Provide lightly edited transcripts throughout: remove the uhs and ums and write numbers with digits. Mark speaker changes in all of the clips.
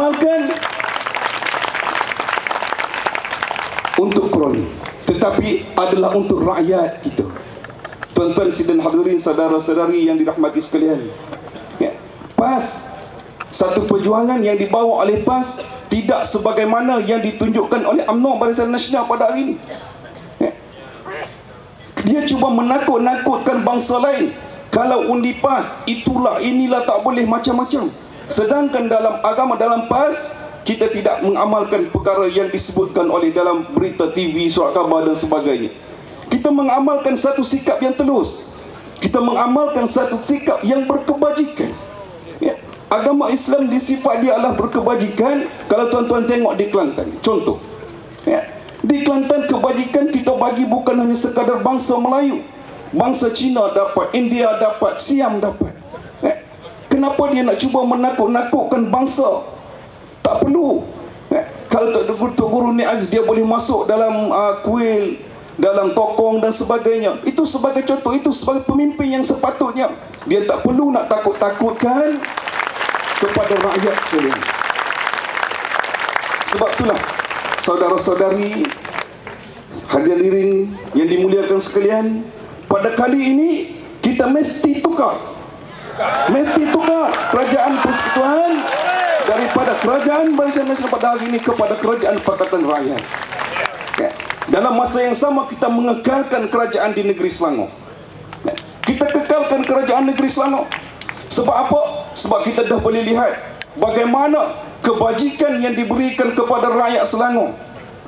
Speaker 1: amalkan untuk kroni, tetapi adalah untuk rakyat kita. Tuan-tuan sidin hadirin, saudara-saudari yang dirahmati sekalian, ya, PAS, satu perjuangan yang dibawa oleh PAS tidak sebagaimana yang ditunjukkan oleh UMNO Barisan Nasional pada hari ini. Ya. Dia cuba menakut-nakutkan bangsa lain. Kalau undi PAS, itulah, inilah, tak boleh macam-macam. Sedangkan dalam agama, dalam PAS, kita tidak mengamalkan perkara yang disebutkan oleh dalam berita TV, surat khabar dan sebagainya. Kita mengamalkan satu sikap yang telus. Kita mengamalkan satu sikap yang berkebajikan. Ya. Agama Islam disifat dia adalah berkebajikan. Kalau tuan-tuan tengok di Kelantan, contoh, ya, di Kelantan kebajikan kita bagi bukan hanya sekadar bangsa Melayu. Bangsa Cina dapat, India dapat, Siam dapat. Ya. Kenapa dia nak cuba menakut-nakutkan bangsa? Tak perlu. Kalau Tok Guru Nik Aziz, dia boleh masuk dalam kuil, dalam tokong dan sebagainya. Itu sebagai contoh, itu sebagai pemimpin yang sepatutnya. Dia tak perlu nak takut-takutkan kepada rakyat sekalian. Sebab itulah, saudara-saudari hadirin yang dimuliakan sekalian, pada kali ini kita mesti tukar kerajaan persekutuan daripada kerajaan Barisan Nasional pada hari ini kepada kerajaan Pakatan Rakyat. Ya. Dalam masa yang sama kita mengekalkan kerajaan di negeri Selangor. Ya. Kita kekalkan kerajaan negeri Selangor. Sebab apa? Sebab kita dah boleh lihat bagaimana kebajikan yang diberikan kepada rakyat Selangor.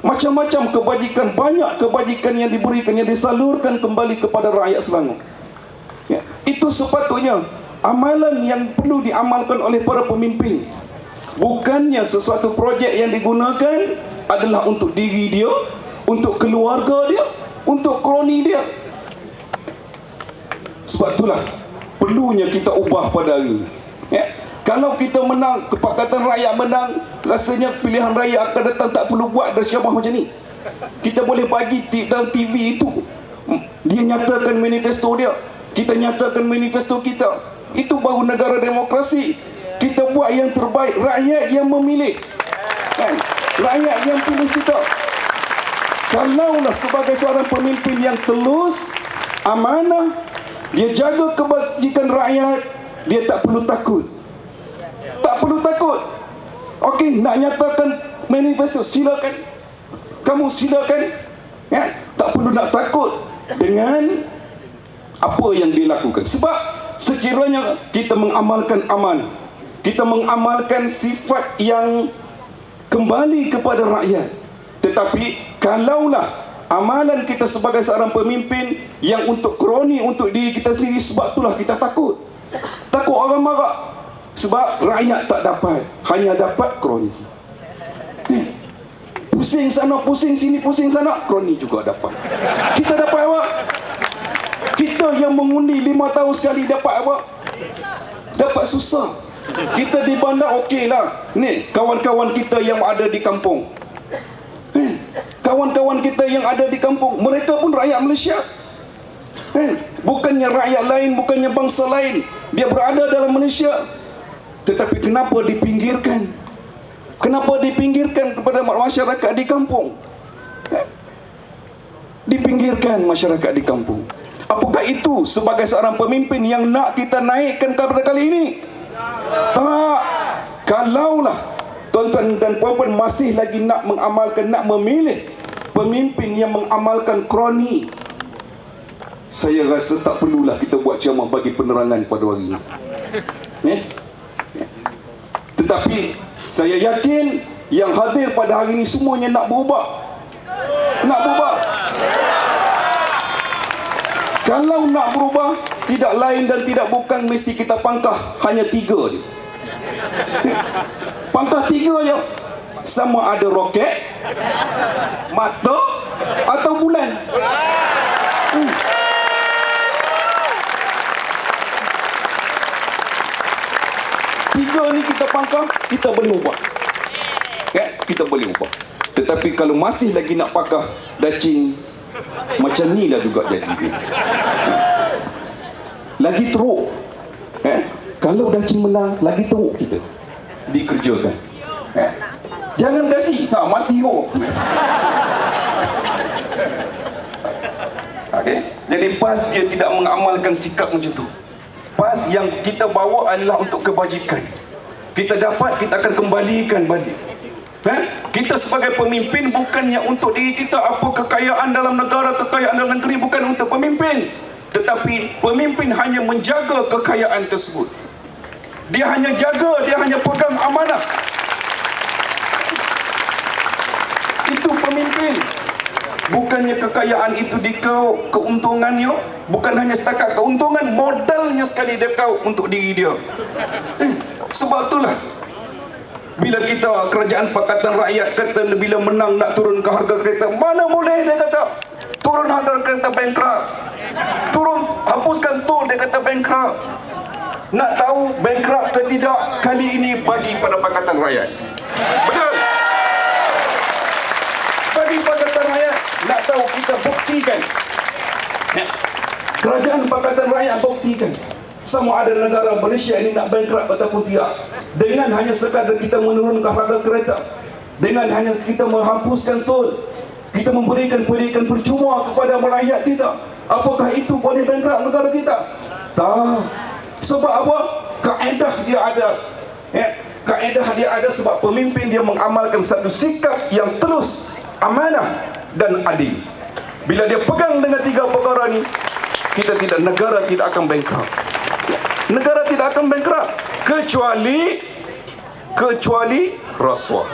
Speaker 1: Macam-macam kebajikan, banyak kebajikan yang diberikan, yang disalurkan kembali kepada rakyat Selangor. Ya. Itu sepatutnya amalan yang perlu diamalkan oleh para pemimpin. Bukannya sesuatu projek yang digunakan adalah untuk diri dia, untuk keluarga dia, untuk kroni dia. Sebab itulah perlunya kita ubah pada hari ini. Ya. Kalau kita menang, Pakatan Rakyat menang, rasanya pilihan raya akan datang, tak perlu buat bersyabah macam ni. Kita boleh bagi dalam TV itu, dia nyatakan manifesto dia, kita nyatakan manifesto kita. Itu baru negara demokrasi. Kita buat yang terbaik, rakyat yang memilih, kan? Rakyat yang pilih kita. Kalaulah sebagai seorang pemimpin yang telus, amanah, dia jaga kebajikan rakyat, dia tak perlu takut. Tak perlu takut. Okey, nak nyatakan manifesto, silakan. Kamu silakan, ya? Tak perlu nak takut dengan apa yang dilakukan. Sebab sekiranya kita mengamalkan amanah, kita mengamalkan sifat yang kembali kepada rakyat. Tetapi kalaulah amalan kita sebagai seorang pemimpin yang untuk kroni, untuk diri kita sendiri, sebab itulah kita takut. Takut orang marah. Sebab rakyat tak dapat, hanya dapat kroni. Pusing sana, pusing sini, pusing sana, kroni juga dapat. Kita dapat apa? Kita yang mengundi 5 tahun sekali dapat apa? Dapat susah. Kita di bandar okey lah. Ni kawan-kawan kita yang ada di kampung, kawan-kawan kita yang ada di kampung, mereka pun rakyat Malaysia. Bukannya rakyat lain, bukannya bangsa lain, dia berada dalam Malaysia. Tetapi kenapa dipinggirkan? Kenapa dipinggirkan kepada masyarakat di kampung? Dipinggirkan masyarakat di kampung. Apakah itu sebagai seorang pemimpin yang nak kita naikkan pada kali ini? Tak. Kalaulah tuan-tuan dan puan-puan masih lagi nak mengamalkan, nak memilih pemimpin yang mengamalkan kroni, saya rasa tak perlulah kita buat ceramah bagi penerangan pada hari ini. Tetapi saya yakin yang hadir pada hari ini semuanya nak berubah. Nak berubah. Kalau nak berubah, tidak lain dan tidak bukan mesti kita pangkah hanya 3 je. Pangkah 3 je. Sama ada roket, mata atau bulan. Tiga ni kita pangkah, kita boleh ubah. Ya, kita boleh ubah. Tetapi kalau masih lagi nak pangkah dacing, macam ni lah juga jadi. Lagi teruk. Kalau dacing menang, lagi teruk kita dikerjakan. Jangan kasih, mati kau. Okay? Jadi PAS dia tidak mengamalkan sikap macam tu. PAS yang kita bawa adalah untuk kebajikan. Kita dapat, kita akan kembalikan balik. Kita sebagai pemimpin bukannya untuk diri kita, apa kekayaan dalam negara, kekayaan dalam negeri, bukan untuk pemimpin. Tetapi pemimpin hanya menjaga kekayaan tersebut. Dia hanya jaga, dia hanya pegang amanah. Itu pemimpin. Bukannya kekayaan itu dikau, keuntungannya bukan hanya setakat keuntungan, modalnya sekali dia kau untuk diri dia. Sebab itulah bila kita kerajaan Pakatan Rakyat kata bila menang nak turun ke harga kereta, mana boleh dia kata turun harga kereta, bankrupt. Turun, hapuskan tol, dia kata bankrupt. Nak tahu bankrupt ke tidak, kali ini bagi pada Pakatan Rakyat. Betul? Bagi Pakatan Rakyat. Nak tahu, kita buktikan. Kerajaan Pakatan Rakyat buktikan sama ada negara Malaysia ini nak bankrupt ataupun tidak, dengan hanya sekadar kita menurunkan harga kereta, dengan hanya kita menghapuskan tol, kita memberikan pendidikan percuma kepada rakyat kita. Apakah itu boleh bankrupt negara kita? Tak. Sebab apa? Kaedah dia ada. Kaedah dia ada sebab pemimpin dia mengamalkan satu sikap yang terus, amanah dan adil. Bila dia pegang dengan tiga perkara ni, negara tidak akan bankrupt. Negara tidak akan bankrupt kecuali rasuah.